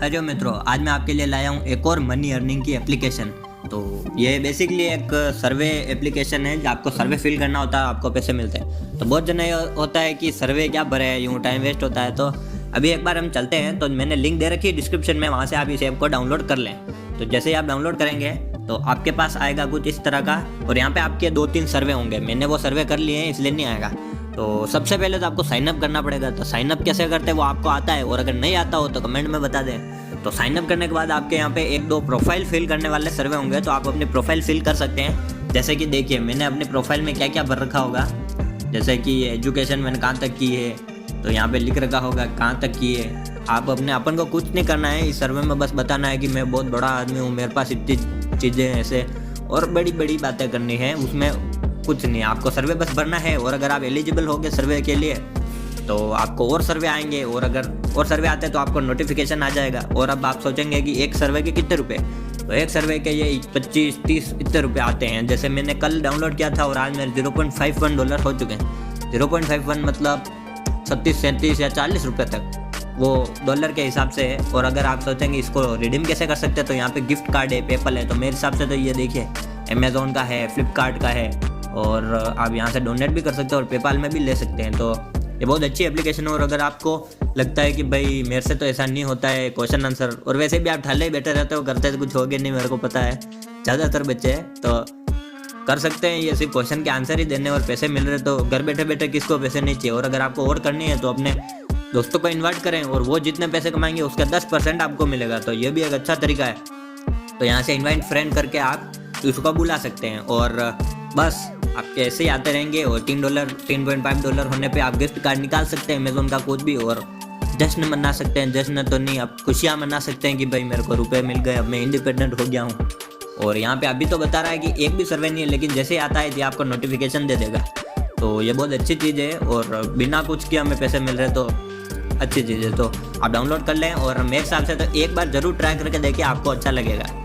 Hello मित्रों, आज मैं आपके लिए लाया हूँ एक और मनी अर्निंग की एप्लीकेशन। तो ये बेसिकली एक सर्वे एप्लीकेशन है। आपको सर्वे फिल करना होता है, आपको पैसे मिलते हैं। तो बहुत जन होता है कि सर्वे क्या भरे, यूँ टाइम वेस्ट होता है। तो अभी एक बार हम चलते हैं। तो मैंने लिंक दे रखी है डिस्क्रिप्शन में, वहाँ से आप इस ऐप को डाउनलोड कर लें। तो जैसे ही आप डाउनलोड करेंगे तो आपके पास आएगा कुछ इस तरह का, और यहाँ पे आपके 2-3 सर्वे होंगे। मैंने वो सर्वे कर लिए हैं इसलिए नहीं आएगा। तो सबसे पहले तो आपको साइनअप करना पड़ेगा। तो साइनअप कैसे करते हैं वो आपको आता है, और अगर नहीं आता हो तो कमेंट में बता दें। तो साइनअप करने के बाद आपके यहाँ पे 1-2 प्रोफाइल फिल करने वाले सर्वे होंगे। तो आप अपनी प्रोफाइल फिल कर सकते हैं। जैसे कि देखिए, मैंने अपनी प्रोफाइल में क्या क्या भर रखा होगा। जैसे कि एजुकेशन मैंने कहाँ तक की है, तो यहाँ पे लिख रखा होगा कहाँ तक की है। आप अपन को कुछ नहीं करना है इस सर्वे में, बस बताना है कि मैं बहुत बड़ा आदमी हूँ, मेरे पास इतनी चीज़ें ऐसे, और बड़ी बड़ी बातें करनी है। उसमें कुछ नहीं, आपको सर्वे बस भरना है। और अगर आप एलिजिबल हो गए सर्वे के लिए तो आपको और सर्वे आएंगे, और अगर और सर्वे आते हैं तो आपको नोटिफिकेशन आ जाएगा। और अब आप सोचेंगे कि एक सर्वे के कितने रुपए, तो एक सर्वे के ये 25-30 इतने रुपए आते हैं। जैसे मैंने कल डाउनलोड किया था और आज मेरे $0.51 हो चुके हैं। 0.51 मतलब 37 या 40 रुपये तक, वो डॉलर के हिसाब से है। और अगर आप सोचेंगे इसको रिडीम कैसे कर सकते हैं, तो यहाँ पे गिफ्ट कार्ड है, पेपल है। तो मेरे हिसाब से तो ये देखिए, अमेज़ॉन का है, फ्लिपकार्ट का है, और आप यहाँ से डोनेट भी कर सकते हैं और पेपाल में भी ले सकते हैं। तो ये बहुत अच्छी एप्लीकेशन है। और अगर आपको लगता है कि भाई मेरे से तो ऐसा नहीं होता है क्वेश्चन आंसर, और वैसे भी आप ठाले बैठे रहते हो, करते तो कुछ हो गया नहीं, मेरे को पता है ज़्यादातर बच्चे हैं, तो कर सकते हैं। ये सिर्फ क्वेश्चन के आंसर ही देने और पैसे मिल रहे, तो घर बैठे बैठे किसको पैसे नहीं चाहिए। और अगर आपको और करनी है तो अपने दोस्तों को इन्वाइट करें, और वो जितने पैसे कमाएंगे उसका 10% आपको मिलेगा। तो ये भी एक अच्छा तरीका है। तो यहाँ से इन्वाइट फ्रेंड करके आप उसको बुला सकते हैं, और बस आपके ऐसे ही आते रहेंगे। और $3.5 होने पे आप गिफ्ट कार्ड निकाल सकते हैं अमेज़ॉन का कुछ भी, और जश्न मना सकते हैं। जश्न तो नहीं, आप खुशियाँ मना सकते हैं कि भाई मेरे को रुपए मिल गए, अब मैं इंडिपेंडेंट हो गया हूँ। और यहाँ पे अभी तो बता रहा है कि एक भी सर्वे नहीं है, लेकिन जैसे आता है ये आपको नोटिफिकेशन दे देगा। तो ये बहुत अच्छी चीज़ है, और बिना कुछ किए हमें पैसे मिल रहे, तो अच्छी चीज़ है। तो आप डाउनलोड कर लें, और मेरे हिसाब से तो एक बार ज़रूर ट्राई करके देखिए, आपको अच्छा लगेगा।